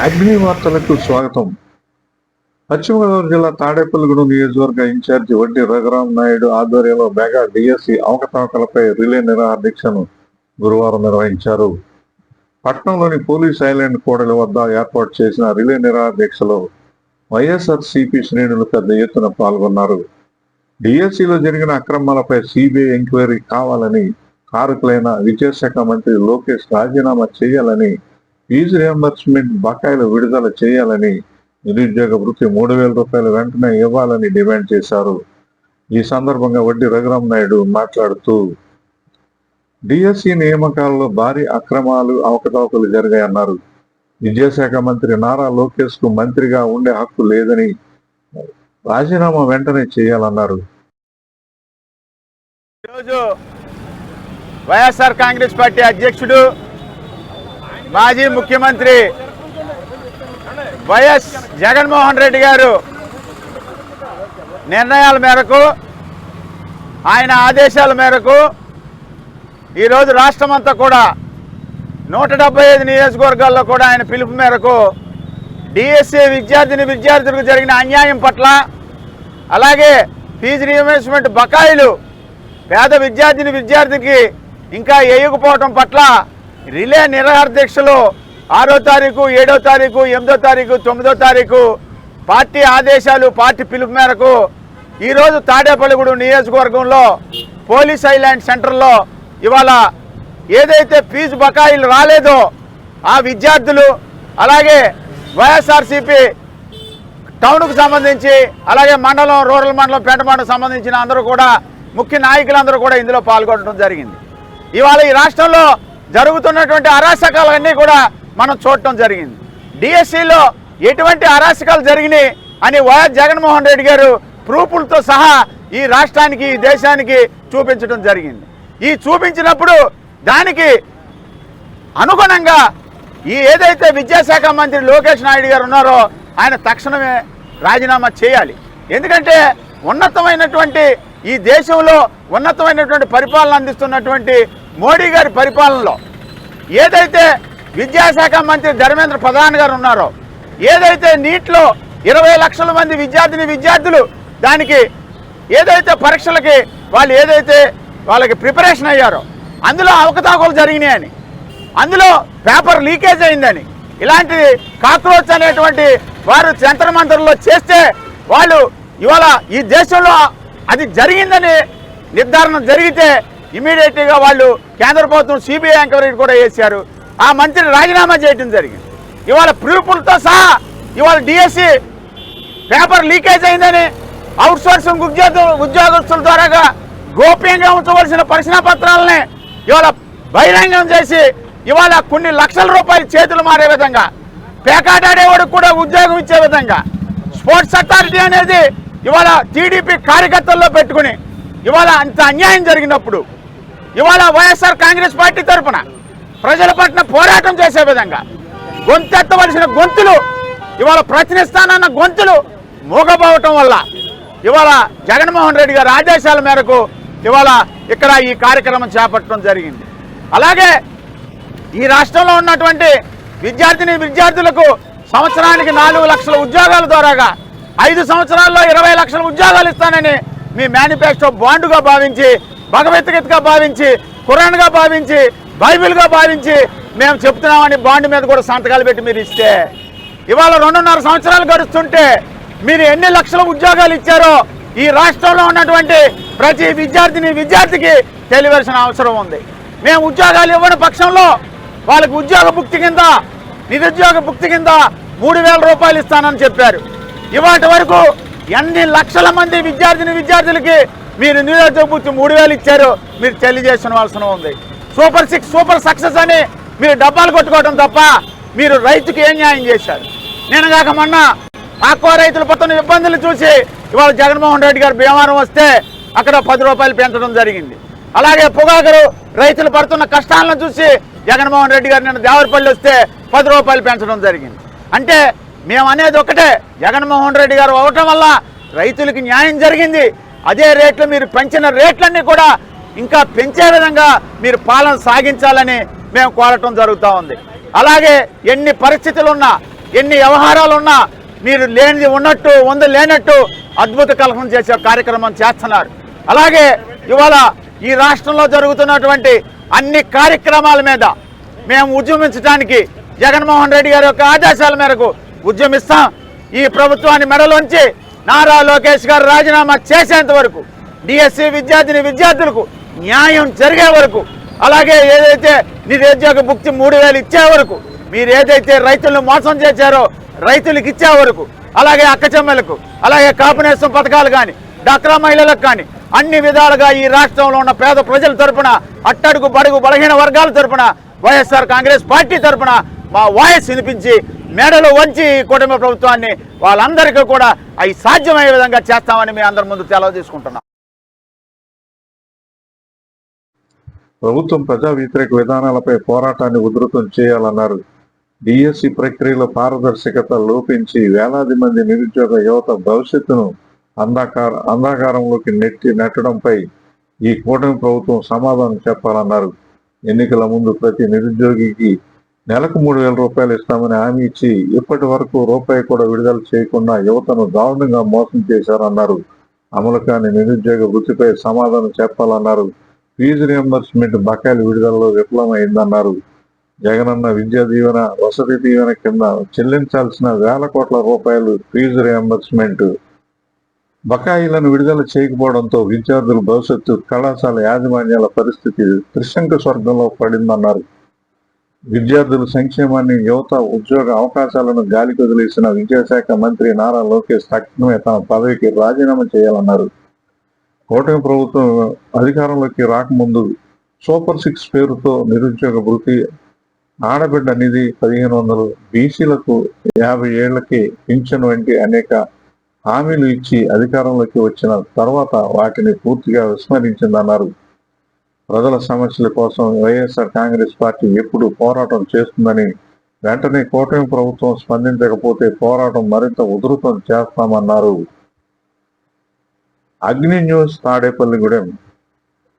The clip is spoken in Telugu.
అగ్ని వార్తలకు స్వాగతం. పశ్చిమ గోదావరి జిల్లా తాడేపల్లిగూడెం నియోజకవర్గ ఇన్ఛార్జి వడ్డీ రఘురామ్ నాయుడు ఆధ్వర్యంలో మెగా డిఎస్సి అవకతవకలపై రిలే నిరాహార దీక్షను గురువారం నిర్వహించారు. పట్టణంలోని పోలీస్ ఐలాండ్ కూడలి వద్ద ఏర్పాటు చేసిన రిలే నిరాహార దీక్షలో వైఎస్ఆర్సీపీ శ్రేణులు పెద్ద ఎత్తున పాల్గొన్నారు. డిఎస్సిలో జరిగిన అక్రమాలపై సిబిఐ ఎంక్వైరీ కావాలని, కారకులైన విద్యాశాఖ మంత్రి లోకేష్ రాజీనామా చేయాలని, ఫీజు రియంబర్స్మెంట్ బకాయిలు విడుదల చేయాలని, నిరుద్యోగ వృత్తి 3,000 రూపాయలు వెంటనే ఇవ్వాలని డిమాండ్ చేశారు. ఈ సందర్భంగా వడ్డీ రఘురామ్ నాయుడు మాట్లాడుతూ డిఎస్సి నియామకాలలో భారీ అక్రమాలు, అవకతవకలు జరిగాయన్నారు. విద్యాశాఖ మంత్రి నారా లోకేష్ కు మంత్రిగా ఉండే హక్కు లేదని, రాజీనామా వెంటనే చేయాలన్నారు. ఈరోజు వైఎస్ఆర్ కాంగ్రెస్ పార్టీ అధ్యక్షుడు, మాజీ ముఖ్యమంత్రి వైఎస్ జగన్మోహన్ రెడ్డి గారు నిర్ణయాల మేరకు, ఆయన ఆదేశాల మేరకు ఈరోజు రాష్ట్రమంతా కూడా 175 నియోజకవర్గాల్లో కూడా ఆయన పిలుపు మేరకు డిఎస్సి విద్యార్థులకు జరిగిన అన్యాయం పట్ల, అలాగే ఫీజు రీయింబర్స్మెంట్ బకాయిలు పేద విద్యార్థికి ఇంకా వేయకపోవడం పట్ల రిలే నిరాహార దీక్షలు 6వ తారీఖు, 7వ తారీఖు, 8వ తారీఖు, 9వ తారీఖు పార్టీ ఆదేశాలు, పార్టీ పిలుపు మేరకు ఈరోజు తాడేపల్లిగూడెం నియోజకవర్గంలో పోలీస్ ఐలాండ్ సెంటర్లో ఇవాళ ఏదైతే ఫీజు బకాయిలు రాలేదో ఆ విద్యార్థులు, అలాగే వైఎస్ఆర్సీపీ టౌన్కు సంబంధించి, అలాగే మండలం, రూరల్ మండలం, పెంట మండలం సంబంధించిన అందరూ కూడా, ముఖ్య నాయకులందరూ కూడా ఇందులో పాల్గొనడం జరిగింది. ఇవాళ ఈ రాష్ట్రంలో జరుగుతున్నటువంటి అరాచకాలన్నీ కూడా మనం చూడటం జరిగింది. డిఎస్సిలో ఎటువంటి అరాచకాలు జరిగినాయి అని వైఎస్ జగన్మోహన్ రెడ్డి గారు ప్రూఫ్లతో సహా ఈ రాష్ట్రానికి, ఈ దేశానికి చూపించడం జరిగింది. ఈ చూపించినప్పుడు దానికి అనుగుణంగా ఈ ఏదైతే విద్యాశాఖ మంత్రి లోకేష్ నాయుడు గారు ఉన్నారో ఆయన తక్షణమే రాజీనామా చేయాలి. ఎందుకంటే ఉన్నతమైనటువంటి ఈ దేశంలో ఉన్నతమైనటువంటి పరిపాలన అందిస్తున్నటువంటి మోడీ గారి పరిపాలనలో ఏదైతే విద్యాశాఖ మంత్రి ధర్మేంద్ర ప్రధాన్ గారు ఉన్నారో, ఏదైతే నీట్లో 20 లక్షల మంది విద్యార్థులు దానికి ఏదైతే పరీక్షలకి వాళ్ళు ఏదైతే వాళ్ళకి ప్రిపరేషన్ అయ్యారో అందులో అవకతవకలు జరిగినాయని, అందులో పేపర్ లీకేజ్ అయిందని, ఇలాంటి కాక్రోచ్ అనేటువంటి వారు జంతర్ మంతర్లో చేస్తే వాళ్ళు ఇవాళ ఈ దేశంలో అది జరిగిందని నిర్ధారణ జరిగితే ఇమీడియట్గా వాళ్ళు కేంద్ర ప్రభుత్వం సిబిఐ ఎంక్వైరీ కూడా చేశారు. ఆ మంత్రి రాజీనామా చేయడం జరిగింది. ఇవాళ ప్రూఫ్లతో సహా ఇవాళ డిఎస్సి పేపర్ లీకేజ్ అయిందని, అవుట్సోర్సింగ్ ఉద్యోగస్తుల ద్వారాగా గోప్యంగా ఉంచవలసిన ప్రశ్నాపత్రాలని ఇవాళ బహిరంగం చేసి ఇవాళ కొన్ని లక్షల రూపాయలు చేతులు మారే విధంగా, పేకాటాడేవాడికి కూడా ఉద్యోగం ఇచ్చే విధంగా, స్పోర్ట్స్ అథారిటీ అనేది ఇవాళ టీడీపీ కార్యకర్తల్లో పెట్టుకుని ఇవాళ అంత అన్యాయం జరిగినప్పుడు ఇవాళ వైఎస్ఆర్ కాంగ్రెస్ పార్టీ తరఫున ప్రజల పట్ల పోరాటం చేసే విధంగా గొంతెత్తవలసిన గొంతులు ఇవాళ ప్రశ్నిస్తానన్న గొంతులు మూగపోవటం వల్ల ఇవాళ జగన్మోహన్ రెడ్డి గారి ఆదేశాల మేరకు ఇవాళ ఇక్కడ ఈ కార్యక్రమం చేపట్టడం జరిగింది. అలాగే ఈ రాష్ట్రంలో ఉన్నటువంటి విద్యార్థులకు సంవత్సరానికి 4 లక్షల ఉద్యోగాల ద్వారాగా 5 సంవత్సరాల్లో 20 లక్షల ఉద్యోగాలు ఇస్తానని మీ మేనిఫెస్టో బాండుగా భావించి, భగవద్గీతగా భావించి, ఖురాన్గా భావించి, బైబిల్గా భావించి మేము చెప్తున్నామని బాండ్ మీద కూడా సంతకాలు పెట్టి మీరు ఇస్తే ఇవాళ 2.5 సంవత్సరాలు గడుస్తుంటే మీరు ఎన్ని లక్షల ఉద్యోగాలు ఇచ్చారో ఈ రాష్ట్రంలో ఉన్నటువంటి ప్రతి విద్యార్థికి తెలియవలసిన అవసరం ఉంది. మేము ఉద్యోగాలు ఇవ్వని పక్షంలో వాళ్ళకి ఉద్యోగ భుక్తి కింద, నిరుద్యోగ భుక్తి కింద 3,000 రూపాయలు ఇస్తానని చెప్పారు. ఇవాటి వరకు ఎన్ని లక్షల మంది విద్యార్థులకి మీరు నిరుద్యోగ భుక్తి 3,000 ఇచ్చారు మీరు తెలియజేసిన అవసరం ఉంది. సూపర్ 6, సూపర్ సక్సెస్ అని మీరు డబ్బాలు కొట్టుకోవడం తప్ప మీరు రైతుకి ఏం న్యాయం చేశారు? నేను కాక మొన్న ఆక్వా రైతులు పడుతున్న ఇబ్బందులు చూసి ఇవాళ జగన్మోహన్ రెడ్డి గారు భీమవరం వస్తే అక్కడ 10 రూపాయలు పెంచడం జరిగింది. అలాగే పొగాకు రైతులు పడుతున్న కష్టాలను చూసి జగన్మోహన్ రెడ్డి గారు నిన్న దేవరపల్లి వస్తే 10 రూపాయలు పెంచడం జరిగింది. అంటే మేము అనేది ఒకటే, జగన్మోహన్ రెడ్డి గారు అవటం వల్ల రైతులకి న్యాయం జరిగింది. అదే రేట్లు మీరు పెంచిన రేట్లన్నీ కూడా ఇంకా పెంచే విధంగా మీరు పాలన సాగించాలని మేము కోరటం జరుగుతూ ఉంది. అలాగే ఎన్ని పరిస్థితులు ఉన్నా ఎన్ని వ్యవహారాలు ఉన్నా మీరు లేనిది ఉన్నట్టు ఉంది లేనట్టు అద్భుత కలహం చేసే కార్యక్రమం చేస్తున్నారు. అలాగే ఇవాళ ఈ రాష్ట్రంలో జరుగుతున్నటువంటి అన్ని కార్యక్రమాల మీద మేము ఉద్యమించడానికి జగన్మోహన్ రెడ్డి గారి యొక్క ఆదేశాల మేరకు ఉద్యమిస్తాం. ఈ ప్రభుత్వాన్ని మెడలోంచి నారా లోకేష్ గారు రాజీనామా చేసేంత వరకు, డిఎస్సి విద్యార్థులకు న్యాయం జరిగే వరకు, అలాగే ఏదైతే నిరుద్యోగ భుక్తి 3000 ఇచ్చే వరకు, మీరు ఏదైతే రైతులను మోసం చేశారో రైతులకు ఇచ్చే వరకు, అలాగే అక్కచెమ్మలకు, అలాగే కాపునేస్తం పథకాలు కానీ, డాక్రా మహిళలకు కానీ అన్ని విధాలుగా ఈ రాష్ట్రంలో ఉన్న పేద ప్రజల తరపున, అట్టడుగు బడుగు బలహీన వర్గాల తరపున, వైఎస్ఆర్ కాంగ్రెస్ పార్టీ తరపున మా వాయిస్ వినిపించి మెడలు వంచి కుటుంబ ప్రభుత్వాన్ని వాళ్ళందరికీ కూడా అవి సాధ్యమయ్యే విధంగా చేస్తామని మీ అందరి ముందు తెలియజేసుకుంటున్నాం. ప్రభుత్వం ప్రజా వ్యతిరేక విధానాలపై పోరాటాన్ని ఉధృతం చేయాలన్నారు. డిఎస్సి ప్రక్రియలో పారదర్శకత లోపించి వేలాది మంది నిరుద్యోగ యువత భవిష్యత్తును అంధకారంలోకి నెట్టడంపై ఈ కూటమి ప్రభుత్వం సమాధానం చెప్పాలన్నారు. ఎన్నికల ముందు ప్రతి నిరుద్యోగికి నెలకు 3000 రూపాయలు ఇస్తామని హామీ ఇచ్చి ఇప్పటి వరకు రూపాయి కూడా విడుదల చేయకుండా యువతను దారుణంగా మోసం చేశారన్నారు. అమలు కాని నిరుద్యోగ వృత్తిపై సమాధానం చెప్పాలన్నారు. ఫీజు రియంబర్స్మెంట్ బకాయిల విడుదలలో విఫలమైందన్నారు. జగనన్న విద్యా దీవెన, వసతి దీవెన కింద చెల్లించాల్సిన వేల కోట్ల రూపాయలు ఫీజు రియంబర్స్మెంట్ బకాయిలను విడుదల చేయకపోవడంతో విద్యార్థుల భవిష్యత్తు, కళాశాల యాజమాన్యాల పరిస్థితి త్రిశంకు స్వర్గంలో పడిందన్నారు. విద్యార్థుల సంక్షేమాన్ని, యువత ఉద్యోగ అవకాశాలను గాలికి వదిలేసిన విద్యాశాఖ మంత్రి నారా లోకేష్ తక్షణమే తన పదవికి రాజీనామా చేయాలన్నారు. కూటమి ప్రభుత్వం అధికారంలోకి రాకముందు సూపర్ 6 పేరుతో నిరుద్యోగ భృతి, ఆడబిడ్డ నిధి 1500, బీసీలకు 50 ఏళ్లకి పింఛన్ వంటి అనేక హామీలు ఇచ్చి అధికారంలోకి వచ్చిన తర్వాత వాటిని పూర్తిగా విస్మరించిందన్నారు. ప్రజల సమస్యల కోసం వైఎస్ఆర్ కాంగ్రెస్ పార్టీ ఎప్పుడు పోరాటం చేస్తుందని, వెంటనే కూటమి ప్రభుత్వం స్పందించకపోతే పోరాటం మరింత ఉధృతం చేస్తామన్నారు. అగ్ని న్యూస్ తాడేపల్లిగూడెం.